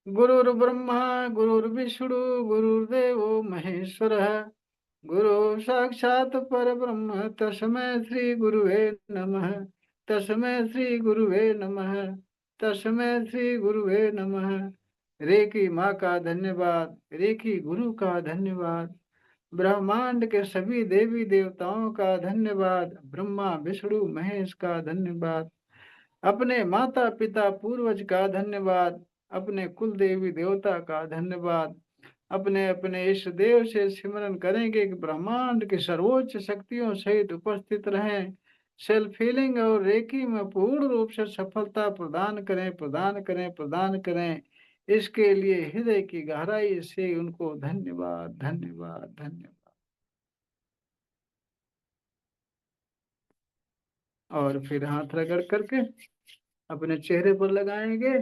गुरुर्ब्रह्मा गुरुर्विष्णु गुरुर्देवो महेश्वरः। गुरु साक्षात् परब्रह्म तस्मै श्री गुरुवे नमः। तस्मै श्री गुरुवे नमः। तस्मै श्री गुरुवे नमः। रेकी माँ का धन्यवाद, रेकी गुरु का धन्यवाद, ब्रह्मांड के सभी देवी देवताओं का धन्यवाद, ब्रह्मा विष्णु महेश का धन्यवाद, अपने माता पिता पूर्वज का धन्यवाद, अपने कुल देवी देवता का धन्यवाद। अपने अपने इष्ट देव से सिमरन करेंगे कि ब्रह्मांड की सर्वोच्च शक्तियों सहित उपस्थित रहें, सेल्फ हीलिंग और रेकी में पूर्ण रूप से सफलता प्रदान करें, प्रदान करें, प्रदान करें। इसके लिए हृदय की गहराई से उनको धन्यवाद, धन्यवाद, धन्यवाद। और फिर हाथ रगड़ करके अपने चेहरे पर लगाएंगे,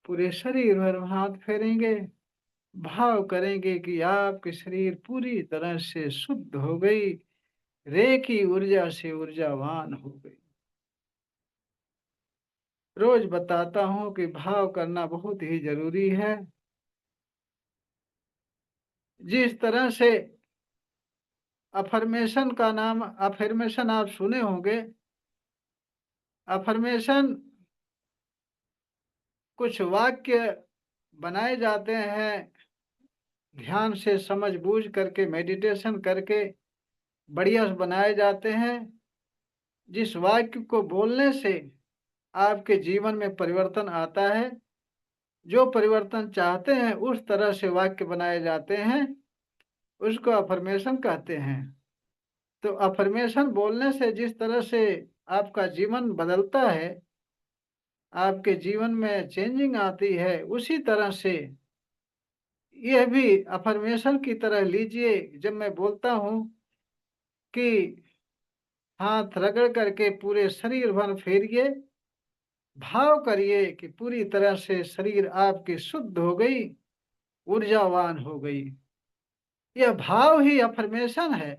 पूरे शरीर भर हाथ फेरेंगे, भाव करेंगे कि आपके शरीर पूरी तरह से शुद्ध हो गई, रेकी ऊर्जा से ऊर्जावान हो गई। रोज बताता हूँ कि भाव करना बहुत ही जरूरी है। जिस तरह से अफर्मेशन का नाम, अफर्मेशन आप सुने होंगे। अफर्मेशन कुछ वाक्य बनाए जाते हैं, ध्यान से समझ बूझ करके मेडिटेशन करके बढ़िया बनाए जाते हैं, जिस वाक्य को बोलने से आपके जीवन में परिवर्तन आता है। जो परिवर्तन चाहते हैं उस तरह से वाक्य बनाए जाते हैं, उसको अफर्मेशन कहते हैं। तो अफर्मेशन बोलने से जिस तरह से आपका जीवन बदलता है, आपके जीवन में चेंजिंग आती है, उसी तरह से यह भी अफर्मेशन की तरह लीजिए। जब मैं बोलता हूँ कि हाथ रगड़ करके पूरे शरीर भर फेरिए, भाव करिए कि पूरी तरह से शरीर आपकी शुद्ध हो गई, ऊर्जावान हो गई। यह भाव ही अफर्मेशन है।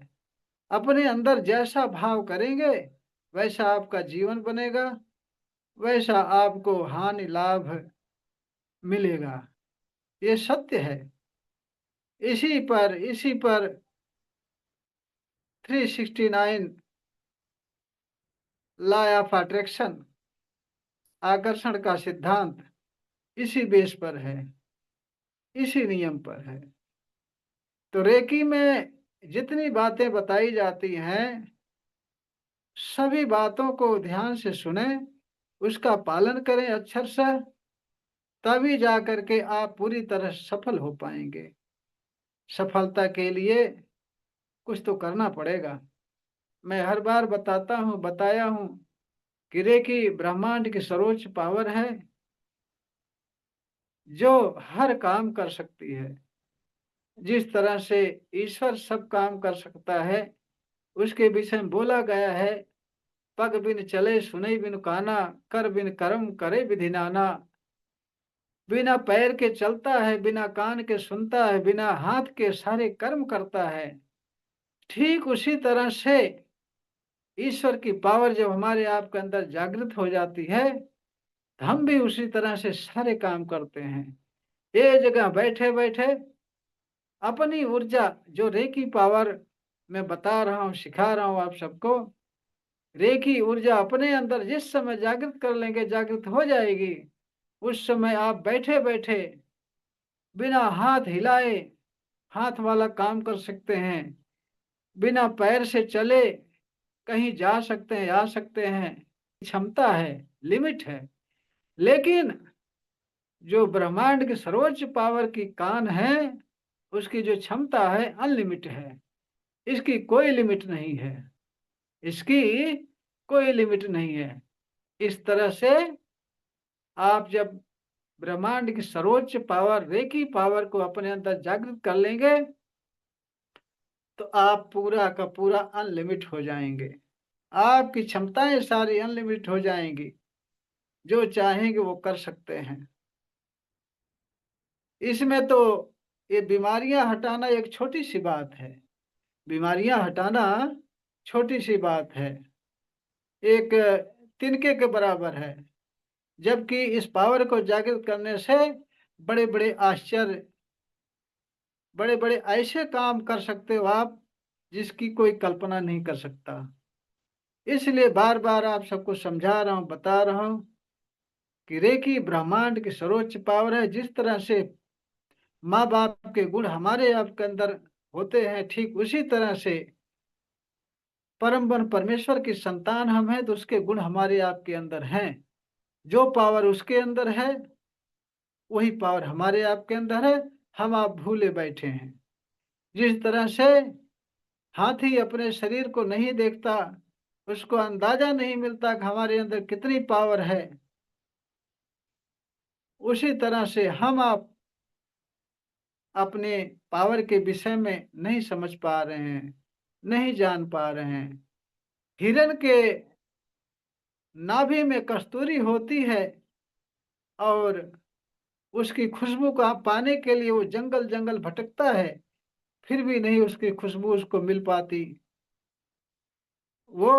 अपने अंदर जैसा भाव करेंगे वैसा आपका जीवन बनेगा, वैसा आपको हानि लाभ मिलेगा। ये सत्य है। इसी पर 369 लॉ ऑफ अट्रैक्शन, आकर्षण का सिद्धांत इसी बेस पर है, इसी नियम पर है। तो रेकी में जितनी बातें बताई जाती हैं, सभी बातों को ध्यान से सुने, उसका पालन करें अक्षर से, तभी जा करके आप पूरी तरह सफल हो पाएंगे। सफलता के लिए कुछ तो करना पड़ेगा। मैं हर बार बताता हूँ, बताया हूँ कि रेकी ब्रह्मांड की सर्वोच्च पावर है, जो हर काम कर सकती है। जिस तरह से ईश्वर सब काम कर सकता है, उसके विषय में बोला गया है, पग बिन चले सुनई बिन काना, कर बिन कर्म करे विधि नाना। बिना पैर के चलता है, बिना कान के सुनता है, बिना हाथ के सारे कर्म करता है। ठीक उसी तरह से ईश्वर की पावर जब हमारे आपके अंदर जागृत हो जाती है, तो हम भी उसी तरह से सारे काम करते हैं। ये जगह बैठे बैठे अपनी ऊर्जा, जो रेकी पावर मैं बता रहा हूँ, सिखा रहा हूँ आप सबको, रेकी ऊर्जा अपने अंदर जिस समय जागृत कर लेंगे, जागृत हो जाएगी, उस समय आप बैठे बैठे बिना हाथ हिलाए हाथ वाला काम कर सकते हैं। बिना पैर से चले कहीं जा सकते हैं, आ सकते हैं। क्षमता है, लिमिट है। लेकिन जो ब्रह्मांड के सर्वोच्च पावर की कान है, उसकी जो क्षमता है अनलिमिट है। इसकी कोई लिमिट नहीं है, इसकी कोई लिमिट नहीं है। इस तरह से आप जब ब्रह्मांड की सर्वोच्च पावर रेकी पावर को अपने अंदर जागृत कर लेंगे, तो आप पूरा का पूरा अनलिमिट हो जाएंगे। आपकी क्षमताएं सारी अनलिमिट हो जाएंगी, जो चाहेंगे वो कर सकते हैं। इसमें तो ये बीमारियां हटाना एक छोटी सी बात है। बीमारियां हटाना छोटी सी बात है, एक तिनके के बराबर है। जबकि इस पावर को जागृत करने से बड़े बड़े आश्चर्य, बड़े बड़े ऐसे काम कर सकते हो आप जिसकी कोई कल्पना नहीं कर सकता। इसलिए बार बार आप सबको समझा रहा हूँ, बता रहा हूँ कि रेकी ब्रह्मांड की सर्वोच्च पावर है। जिस तरह से माँ बाप के गुण हमारे आपके अंदर होते हैं, ठीक उसी तरह से परम वन परमेश्वर की संतान हम हैं, तो उसके गुण हमारे आपके अंदर हैं। जो पावर उसके अंदर है वही पावर हमारे आपके अंदर है। हम आप भूले बैठे हैं। जिस तरह से हाथी अपने शरीर को नहीं देखता, उसको अंदाजा नहीं मिलता कि हमारे अंदर कितनी पावर है, उसी तरह से हम आप अपने पावर के विषय में नहीं समझ पा रहे हैं, नहीं जान पा रहे हैं। हिरण के नाभि में कस्तूरी होती है और उसकी खुशबू का पाने के लिए वो जंगल जंगल भटकता है, फिर भी नहीं उसकी खुशबू उसको मिल पाती। वो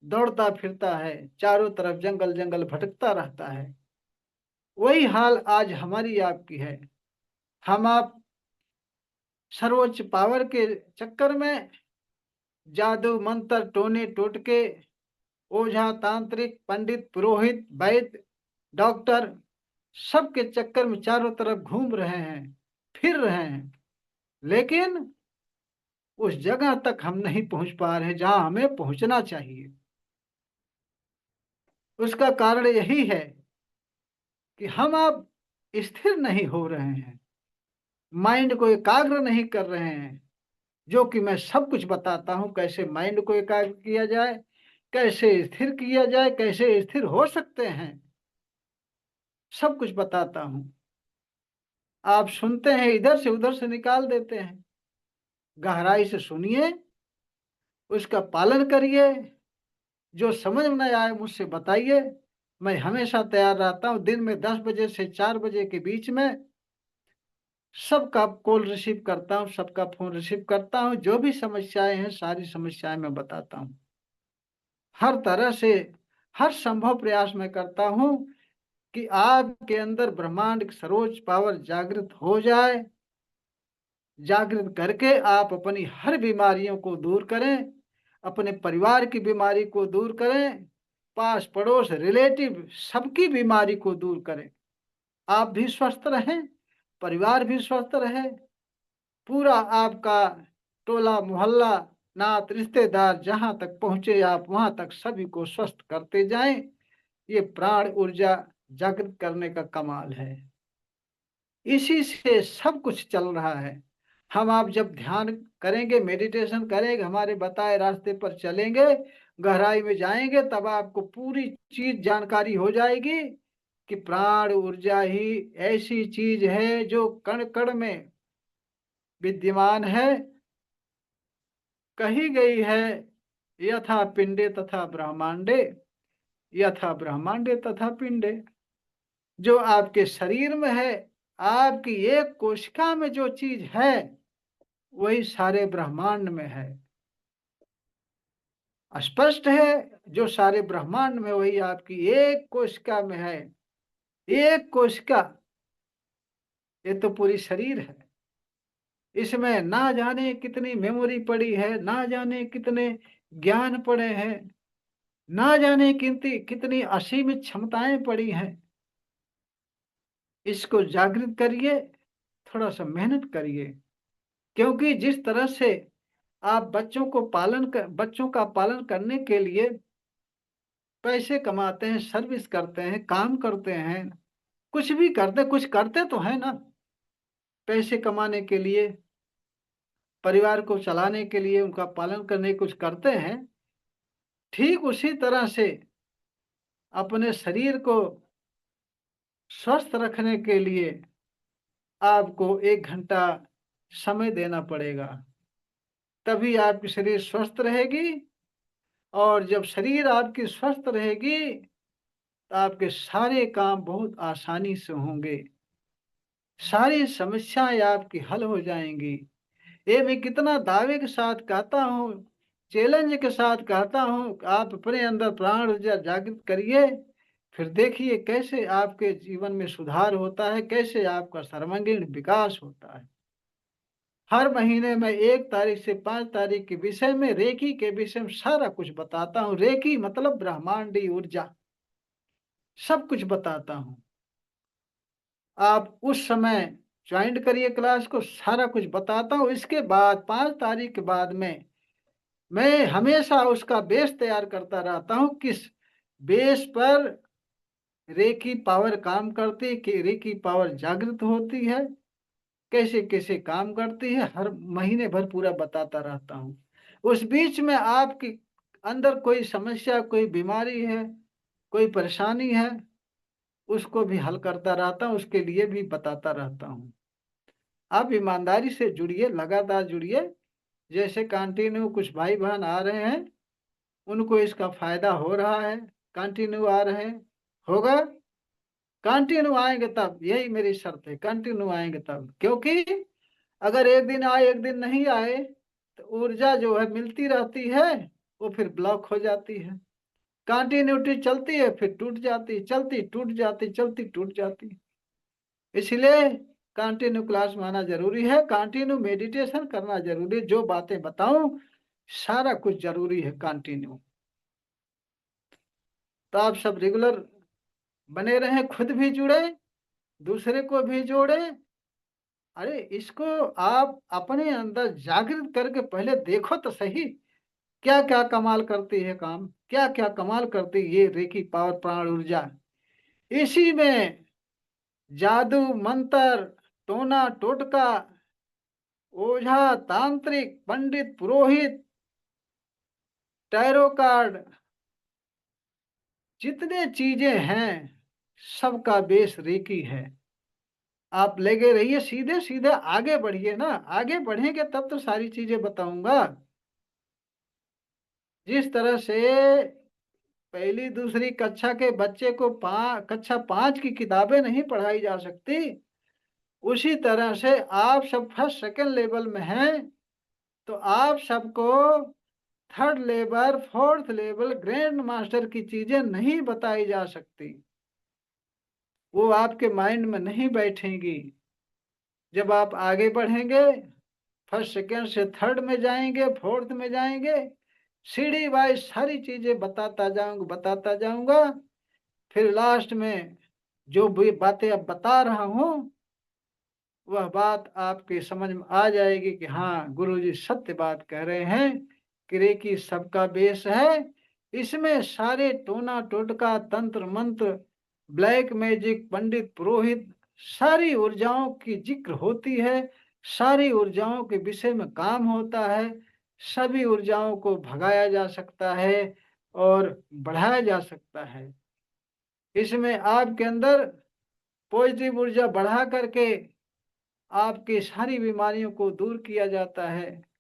दौड़ता फिरता है, चारों तरफ जंगल जंगल भटकता रहता है। वही हाल आज हमारी आपकी है। हम आप सर्वोच्च पावर के चक्कर में जादू मंत्र टोने टोटके, ओझा तांत्रिक पंडित पुरोहित वैद्य डॉक्टर सबके चक्कर में चारों तरफ घूम रहे हैं, फिर रहे हैं, लेकिन उस जगह तक हम नहीं पहुंच पा रहे जहां हमें पहुंचना चाहिए। उसका कारण यही है कि हम आप स्थिर नहीं हो रहे हैं, माइंड को एकाग्र नहीं कर रहे हैं। जो कि मैं सब कुछ बताता हूं, कैसे माइंड को एकाग्र किया जाए, कैसे स्थिर किया जाए, कैसे स्थिर हो सकते हैं, सब कुछ बताता हूं। आप सुनते हैं, इधर से उधर से निकाल देते हैं। गहराई से सुनिए, उसका पालन करिए। जो समझ में आए मुझसे बताइए। मैं हमेशा तैयार रहता हूँ। दिन में 10 बजे से 4 बजे के बीच में सबका कॉल रिसीव करता हूँ, सबका फोन रिसीव करता हूँ। जो भी समस्याएं हैं सारी समस्याएं मैं बताता हूँ। हर तरह से हर संभव प्रयास मैं करता हूँ कि आपके अंदर ब्रह्मांड की सर्वोच्च पावर जागृत हो जाए। जागृत करके आप अपनी हर बीमारियों को दूर करें, अपने परिवार की बीमारी को दूर करें, पास पड़ोस रिलेटिव सबकी बीमारी को दूर करें। आप भी स्वस्थ रहें, परिवार भी स्वस्थ रहे, पूरा आपका टोला मोहल्ला नात रिश्तेदार जहां तक पहुंचे आप वहां तक सभी को स्वस्थ करते जाएं। ये प्राण ऊर्जा जागृत करने का कमाल है। इसी से सब कुछ चल रहा है। हम आप जब ध्यान करेंगे, मेडिटेशन करेंगे, हमारे बताए रास्ते पर चलेंगे, गहराई में जाएंगे, तब आपको पूरी चीज जानकारी हो जाएगी कि प्राण ऊर्जा ही ऐसी चीज है जो कण कण में विद्यमान है। कही गई है, यथा पिंडे तथा ब्रह्मांडे, यथा ब्रह्मांडे तथा पिंडे। जो आपके शरीर में है, आपकी एक कोशिका में जो चीज है वही सारे ब्रह्मांड में है। स्पष्ट है, जो सारे ब्रह्मांड में वही आपकी एक कोशिका में है। एक कोशिका, ये तो पूरी शरीर है। इसमें ना जाने कितनी मेमोरी पड़ी है, ना जाने कितने ज्ञान पड़े हैं, ना जाने कितनी कितनी असीमित क्षमताएं पड़ी हैं। इसको जागृत करिए, थोड़ा सा मेहनत करिए। क्योंकि जिस तरह से आप बच्चों का पालन करने के लिए पैसे कमाते हैं, सर्विस करते हैं, काम करते हैं, कुछ भी करते, कुछ करते तो है ना, पैसे कमाने के लिए, परिवार को चलाने के लिए, उनका पालन करने के कुछ करते हैं। ठीक उसी तरह से अपने शरीर को स्वस्थ रखने के लिए आपको 1 घंटा समय देना पड़ेगा। तभी आपकी शरीर स्वस्थ रहेगी। और जब शरीर आपकी स्वस्थ रहेगी तो आपके सारे काम बहुत आसानी से होंगे, सारी समस्याएं आपकी हल हो जाएंगी। ये मैं कितना दावे के साथ कहता हूँ, चैलेंज के साथ कहता हूँ, आप अपने अंदर प्राण ऊर्जा जागृत करिए। फिर देखिए कैसे आपके जीवन में सुधार होता है, कैसे आपका सर्वांगीण विकास होता है। हर महीने में 1 तारीख से 5 तारीख के विषय में, रेकी के विषय में सारा कुछ बताता हूँ। रेकी मतलब ब्रह्मांडी ऊर्जा, सब कुछ बताता हूँ। आप उस समय जॉइन करिए क्लास को, सारा कुछ बताता हूँ। इसके बाद 5 तारीख के बाद में मैं हमेशा उसका बेस तैयार करता रहता हूँ, किस बेस पर रेकी पावर काम करती है, कि रेकी पावर जागृत होती है, कैसे-कैसे काम करती है, हर महीने भर पूरा बताता रहता हूँ। उस बीच में आपके अंदर कोई समस्या, कोई बीमारी है, कोई परेशानी है, उसको भी हल करता रहता हूँ, उसके लिए भी बताता रहता हूँ। आप ईमानदारी से जुड़िए, लगातार जुड़िए। जैसे कंटिन्यू कुछ भाई-बहन आ रहे हैं, उनको इसका फ़ायदा हो रहा है, कंटिन्यू आ रहे हैं, होगा? कंटिन्यू आएँगे तब, यही मेरी शर्त है, कंटिन्यू आएँगे तब। क्योंकि अगर एक दिन आए, एक दिन नहीं आए, तो ऊर्जा जो है मिलती रहती है, वो फिर ब्लॉक हो जाती है। कंटिन्यूटी चलती है, फिर टूट जाती है, चलती, टूट जाती, चलती, टूट जाती। इसलिए कंटिन्यू क्लास में आना ज़रूरी है, कंटिन्यू मेडिटेशन करना ज़रूरी है। जो बातें बताऊँ, सारा कुछ ज़रूरी है कंटिन्यू। तो आप सब रेगुलर बने रहें, खुद भी जुड़ें, दूसरे को भी जोड़ें। अरे! इसको आप अपने अंदर जागृत करके पहले देखो तो सही, क्या-क्या कमाल करती है काम, क्या-क्या कमाल करती है ये रेकी पावर प्राण ऊर्जा। इसी में जादू, मंत्र, टोना, टोटका, ओझा, तांत्रिक, पंडित, पुरोहित, टैरो कार्ड, जितने चीज़ें हैं, सबका बेस रेकी है। आप लगे रहिए, सीधे-सीधे आगे बढ़िए ना, आगे बढ़ेंगे तब तो सारी चीज़ें बताऊँगा। जिस तरह से पहली दूसरी कक्षा के बच्चे को कक्षा 5 की किताबें नहीं पढ़ाई जा सकती, उसी तरह से आप सब फर्स्ट सेकंड लेवल में हैं, तो आप सबको third level, fourth level, grand master की चीज़ें नहीं बताई जा सकती। वो आपके माइंड में नहीं बैठेंगी। जब आप आगे बढ़ेंगे, फर्स्ट सेकंड से थर्ड में जाएँगे, फोर्थ में जाएँगे, सीढ़ी वाइज़ सारी चीज़ें बताता जाऊँगा। फिर लास्ट में जो भी बातें अब बता रहा हूँ, वह बात आपके समझ में आ जाएगी कि हाँ, गुरुजी सत्य बात कह रहे हैं, कि रेकी सबका बेस है। इसमें सारे टोना टोटका, तंत्र मंत्र, ब्लैक मैजिक, पंडित पुरोहित, सारी ऊर्जाओं की ज़िक्र होती है, सारी ऊर्जाओं के विषय में काम होता है, सभी ऊर्जाओं को भगाया जा सकता है और बढ़ाया जा सकता है। इसमें आपके अंदर पॉजिटिव ऊर्जा बढ़ा करके आपकी सारी बीमारियों को दूर किया जाता है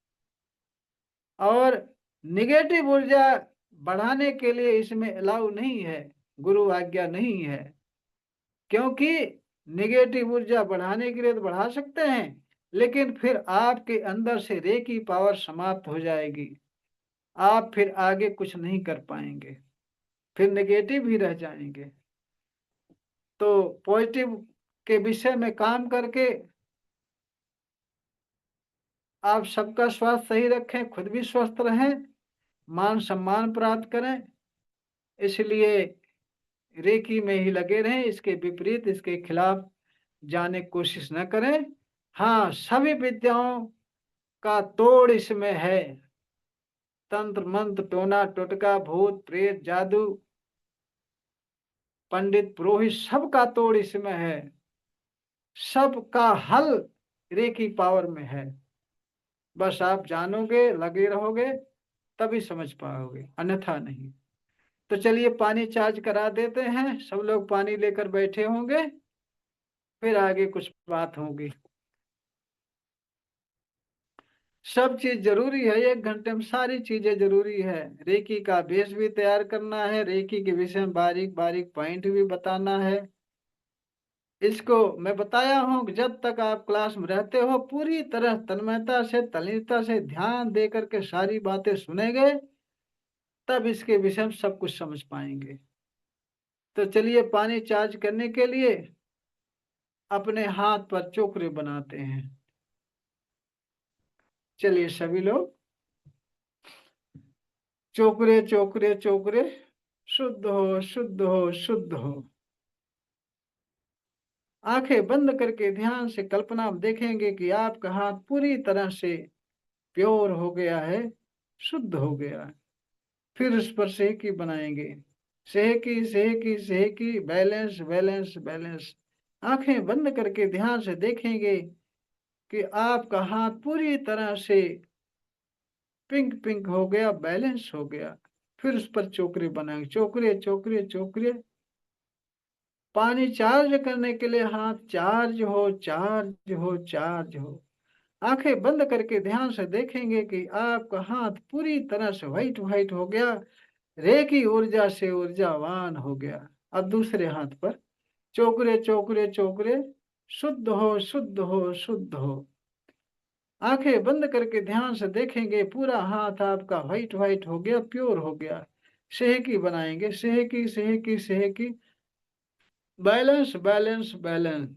और नेगेटिव ऊर्जा बढ़ाने के लिए इसमें अलाउ नहीं है, गुरु आज्ञा नहीं है। क्योंकि नेगेटिव ऊर्जा बढ़ाने के लिए तो बढ़ा सकते हैं, लेकिन फिर आपके अंदर से रेकी पावर समाप्त हो जाएगी। आप फिर आगे कुछ नहीं कर पाएँगे, फिर नेगेटिव ही रह जाएँगे। तो पॉजिटिव के विषय में काम करके आप सबका स्वास्थ्य सही रखें, खुद भी स्वस्थ रहें, मान-सम्मान प्राप्त करें। इसलिए रेकी में ही लगे रहें, इसके विपरीत, इसके खिलाफ जाने की कोशिश न करें। हाँ, सभी विद्याओं का तोड़ इसमें है। तंत्र, मंत्र, टोना, टोटका, भूत, प्रेत, जादू, पंडित, पुरोहित सबका तोड़ इसमें है। सबका हल रेकी पावर में है। बस आप जानोगे, लगे रहोगे, तभी समझ पाओगे, अन्यथा नहीं। तो चलिए पानी चार्ज करा देते हैं, सब लोग पानी लेकर बैठे होंगे, फिर आगे कुछ बात होगी। सब चीज़ ज़रूरी है, 1 घंटे में सारी चीज़ें ज़रूरी है। रेकी का बेस भी तैयार करना है, रेकी के विषय में बारीक-बारीक पॉइंट भी बताना है। इसको मैं बताया हूँ कि जब तक आप क्लास में रहते हो, पूरी तरह तन्मयता से, तल्लीनता से ध्यान दे कर के सारी बातें सुनेंगे, तब इसके विषय में सब कुछ समझ पाएँगे। तो चलिए पानी चार्ज करने के लिए अपने हाथ पर चोकरे बनाते हैं। चलिए सभी लोग चोकरे चोकरे चोकरे, शुद्ध हो शुद्ध हो शुद्ध हो। आंखें बंद करके ध्यान से कल्पना में देखेंगे कि आपका हाथ पूरी तरह से प्योर हो गया है, शुद्ध हो गया है। फिर उस पर सेहकी बनाएंगे, सेहकी सेहकी सेहकी, बैलेंस बैलेंस बैलेंस। आंखें बंद करके ध्यान से देखेंगे कि आपका हाथ पूरी तरह से पिंक पिंक हो गया, बैलेंस हो गया। फिर उस पर चोकरे बनाएंगे, चोकरे चोकरे चोकरे। पानी चार्ज करने के लिए हाथ चार्ज हो चार्ज हो चार्ज हो। आंखें बंद करके ध्यान से देखेंगे कि आपका हाथ पूरी तरह से व्हाइट व्हाइट हो गया, रे की ऊर्जा से ऊर्जावान हो गया। अब दूसरे हाथ पर चोकरे चोकरे चोकरे, शुद्ध हो शुद्ध हो शुद्ध हो। आंखें बंद करके ध्यान से देखेंगे पूरा हाथ आपका व्हाइट व्हाइट हो गया, प्योर हो गया। सेहकी बनाएंगे, सेहकी सेहकी सेहकी, बैलेंस बैलेंस बैलेंस।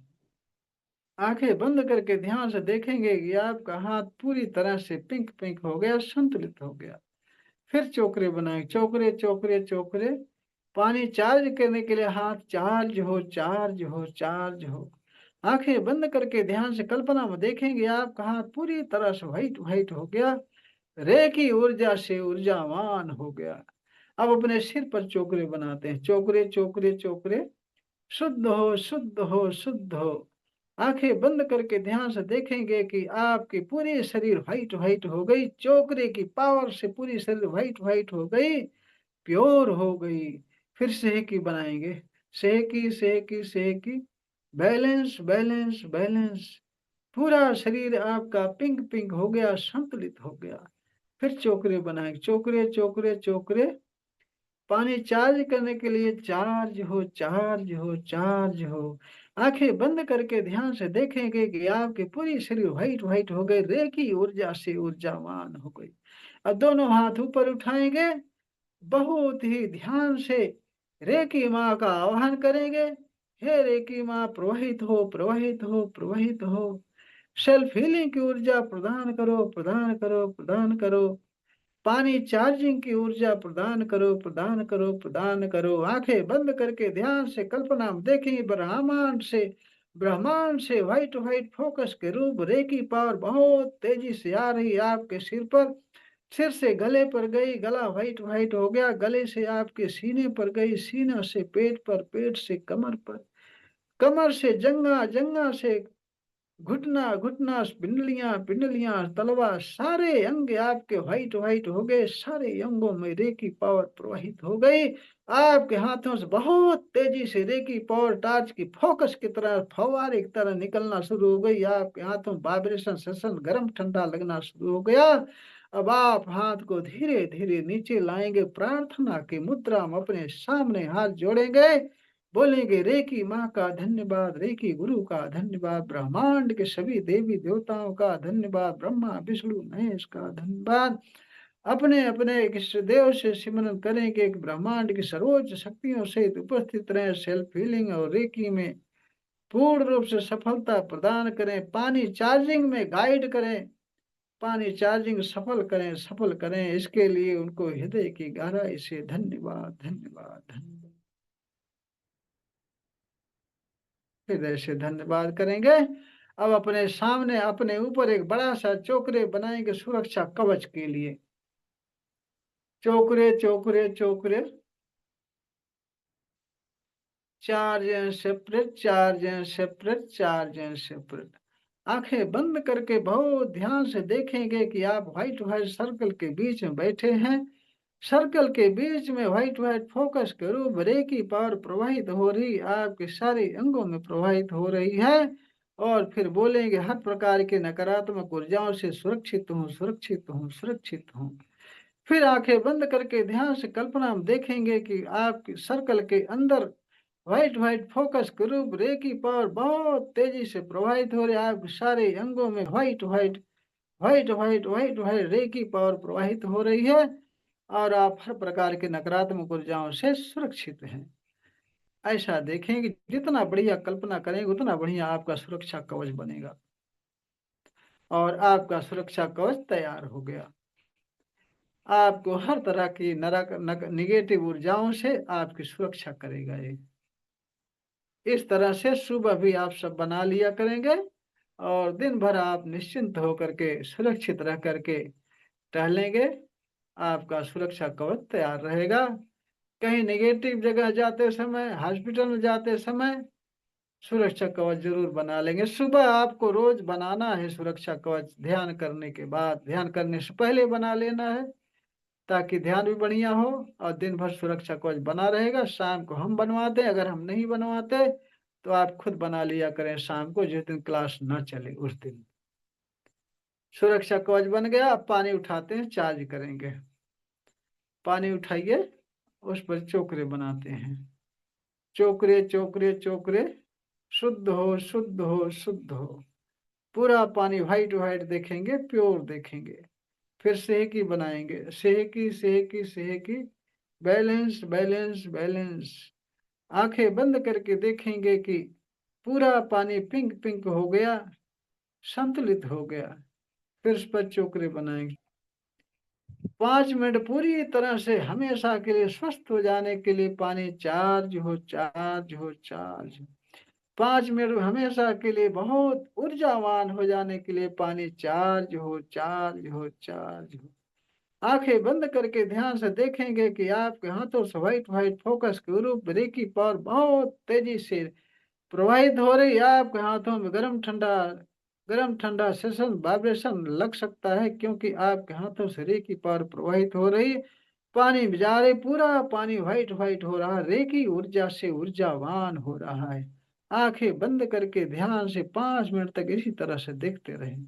आंखें बंद करके ध्यान से देखेंगे कि आपका हाथ पूरी तरह से पिंक पिंक हो गया, संतुलित हो गया। फिर चोकरे बनाए, चोकरे चोकरे चोकरे। पानी चार्ज करने के लिए हाथ चार्ज हो चार्ज हो चार्ज हो। आंखें बंद करके ध्यान से कल्पना में देखेंगे आपका हाथ पूरी तरह से व्हाइट व्हाइट हो गया, रे की ऊर्जा से ऊर्जावान हो गया। अब अपने सिर पर चोकरे बनाते हैं, चोकरे चोकरे चोकरे, शुद्ध हो शुद्ध हो शुद्ध हो। आंखें बंद करके ध्यान से देखेंगे कि आपकी पूरी शरीर व्हाइट व्हाइट हो गई, चोकरे की पावर से पूरी शरीर व्हाइट व्हाइट हो गई, प्योर हो गई। फिर सेहकी बनाएंगे, सेहकी सेहकी सेहकी, बैलेंस बैलेंस बैलेंस। पूरा शरीर आपका पिंक पिंक हो गया, संतुलित हो गया। फिर चोकरे बनाएंगे, चोकरे चोकरे चोकरे। पानी चार्ज करने के लिए चार्ज हो चार्ज हो चार्ज हो। आंखें बंद करके ध्यान से देखेंगे कि आपके पूरी शरीर व्हाइट व्हाइट हो गए, रे की ऊर्जा से ऊर्जावान हो गई। अब दोनों हाथ ऊपर उठाएंगे, बहुत ही ध्यान से रेकी माँ का आह्वान करेंगे। हे रेकी माँ, प्रवाहित हो प्रवाहित हो प्रवाहित हो। सेल्फ हीलिंग की ऊर्जा प्रदान करो प्रदान करो प्रदान करो। पानी चार्जिंग की ऊर्जा प्रदान करो प्रदान करो प्रदान करो। आंखें बंद करके ध्यान से कल्पना में देखें ब्रह्मांड से व्हाइट व्हाइट फोकस के रूप रे की पावर बहुत तेजी से आ रही है आपके सिर पर। सिर से गले पर गई, गला व्हाइट व्हाइट हो गया, गले से आपके सीने पर गई, सीना से पेट पर, पेट से कमर पर, कमर से जंगा, जंगा से घुटना, घुटना पिंडलियां, पिंडलियां तलवा, सारे अंग आपके व्हाइट व्हाइट हो गए, सारे अंगों में रे की पावर प्रवाहित हो गई। आपके हाथों से बहुत तेजी से रे की पावर टार्च की फोकस की तरह, फव्वारे की तरह निकलना शुरू हो गई। आपके हाथों वाइब्रेशन सेशन गर्म ठंडा लगना शुरू हो गया। अब आप हाथ को धीरे धीरे नीचे लाएंगे, प्रार्थना की मुद्रा में अपने सामने हाथ जोड़ेंगे, बोलेंगे रे की माँ का धन्यवाद, रे की गुरु का धन्यवाद, ब्रह्मांड के सभी देवी देवताओं का धन्यवाद, ब्रह्मा विष्णु महेश का धन्यवाद। अपने अपने इष्ट देव से सिमरन करेंगे कि ब्रह्मांड की सर्वोच्च शक्तियों से उपस्थित रहे, सेल्फ हीलिंग और रेकी में पूर्ण रूप से सफलता प्रदान करें, पानी चार्जिंग में गाइड करें, पानी चार्जिंग सफल करें। इसके लिए उनको हृदय की गहराई से धन्यवाद धन्यवाद धन्यवाद, हृदय से धन्यवाद करेंगे। अब अपने सामने अपने ऊपर एक बड़ा सा चोकरे बनाएंगे सुरक्षा कवच के लिए, चोकरे चोकरे चोकरे, charge and separate, charge and separate, charge and separate. आंखें बंद करके बहुत ध्यान से देखेंगे कि आप व्हाइट व्हाइट सर्कल के बीच में बैठे हैं। सर्कल के बीच में व्हाइट व्हाइट फोकस के रूप रे की पावर प्रवाहित हो रही, आपके सारे अंगों में प्रवाहित हो रही है। और फिर बोलेंगे हर प्रकार के नकारात्मक ऊर्जाओं से सुरक्षित हूँ सुरक्षित हूँ सुरक्षित हूँ। फिर आंखें बंद करके ध्यान से कल्पना में देखेंगे कि आपके सर्कल के अंदर व्हाइट व्हाइट फोकस के रूप रे की पावर बहुत तेजी से प्रवाहित हो रही है। आपके सारे अंगों में white white white white white white रे की पावर प्रवाहित हो रही है, और आप हर प्रकार के नकारात्मक ऊर्जाओं से सुरक्षित हैं। ऐसा देखेंगे, जितना बढ़िया कल्पना करेंगे उतना बढ़िया आपका सुरक्षा कवच बनेगा, और आपका सुरक्षा कवच तैयार हो गया। आपको हर तरह की निगेटिव ऊर्जाओं से आपकी सुरक्षा करेगा ये। इस तरह से सुबह भी आप सब बना लिया करेंगे, और दिन भर आप निश्चिंत होकर के सुरक्षित रह करके टहलेंगे। आपका सुरक्षा कवच तैयार रहेगा। कहीं नेगेटिव जगह जाते समय, हॉस्पिटल में जाते समय सुरक्षा कवच जरूर बना लेंगे। सुबह आपको रोज बनाना है सुरक्षा कवच, ध्यान करने के बाद, ध्यान करने से पहले बना लेना है, ताकि ध्यान भी बढ़िया हो और दिन भर सुरक्षा कवच बना रहेगा। शाम को हम बनवाते हैं, अगर हम नहीं बनवाते तो आप खुद बना लिया करें शाम को, जिस दिन क्लास ना चले उस दिन। सुरक्षा कवच बन गया। अब पानी उठाते हैं, चार्ज करेंगे। पानी उठाइए, उस पर चोकरे बनाते हैं। चोकरे चोकरे चोकरे, शुद्ध हो शुद्ध हो शुद्ध हो। पूरा पानी व्हाइट व्हाइट देखेंगे, प्योर देखेंगे। फिर सेहकी बनाएंगे, सेहकी सेहकी सेहकी, बैलेंस बैलेंस बैलेंस। आंखें बंद करके देखेंगे कि पूरा पानी पिंक पिंक हो गया, संतुलित हो गया। फिर उस पर चोकरे बनाएंगे। 5 मिनट पूरी तरह से हमेशा के लिए स्वस्थ हो जाने के लिए पानी चार्ज हो चार्ज हो चार्ज। 5 मिनट हमेशा के लिए बहुत ऊर्जावान हो जाने के लिए पानी चार्ज हो चार्ज हो चार्ज हो। आंखें बंद करके ध्यान से देखेंगे कि आपके हाथों से व्हाइट व्हाइट फोकस के रूप रेकी पावर बहुत तेजी से प्रवाहित हो रही है। आपके हाथों में गर्म ठंडा सेशन वाइब्रेशन लग सकता है, क्योंकि आपके हाथों से रेकी पावर प्रवाहित हो रही है। पानी जा रही, पूरा पानी व्हाइट व्हाइट हो रहा है, रेकी ऊर्जा से ऊर्जावान हो रहा है। आंखें बंद करके ध्यान से 5 मिनट तक इसी तरह से देखते रहें।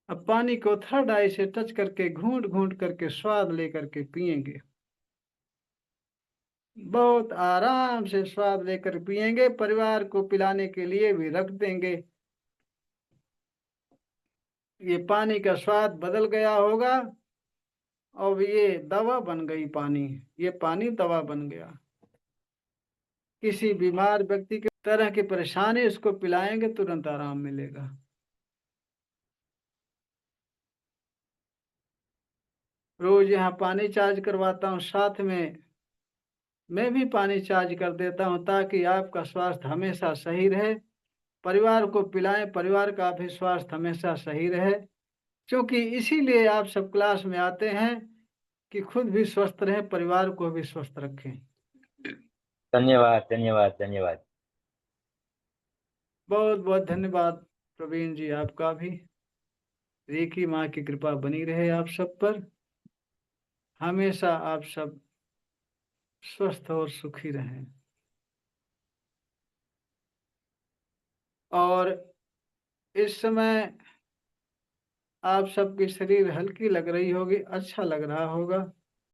अब पानी को थर्ड आई से टच करके घूंट घूंट करके स्वाद लेकर के पिएंगे। बहुत आराम से स्वाद लेकर पिएंगे। परिवार को पिलाने के लिए भी रख देंगे। ये पानी का स्वाद बदल गया होगा। अब ये दवा बन गई पानी, ये पानी दवा बन गया। किसी बीमार व्यक्ति के तरह की परेशानी, उसको पिलाएंगे तुरंत आराम मिलेगा। रोज यहाँ पानी चार्ज करवाता हूँ, साथ में मैं भी पानी चार्ज कर देता हूँ, ताकि आपका स्वास्थ्य हमेशा सही रहे। परिवार को पिलाएं, परिवार का भी स्वास्थ्य हमेशा सही रहे। क्योंकि इसीलिए आप सब क्लास में आते हैं कि खुद भी स्वस्थ रहें, परिवार को भी स्वस्थ रखें। धन्यवाद धन्यवाद धन्यवाद। बहुत बहुत धन्यवाद प्रवीण जी, आपका भी। रेकी माँ की कृपा बनी रहे आप सब पर। हमेशा आप सब स्वस्थ और सुखी रहें। और इस समय आप सबकी शरीर हल्की लग रही होगी, अच्छा लग रहा होगा।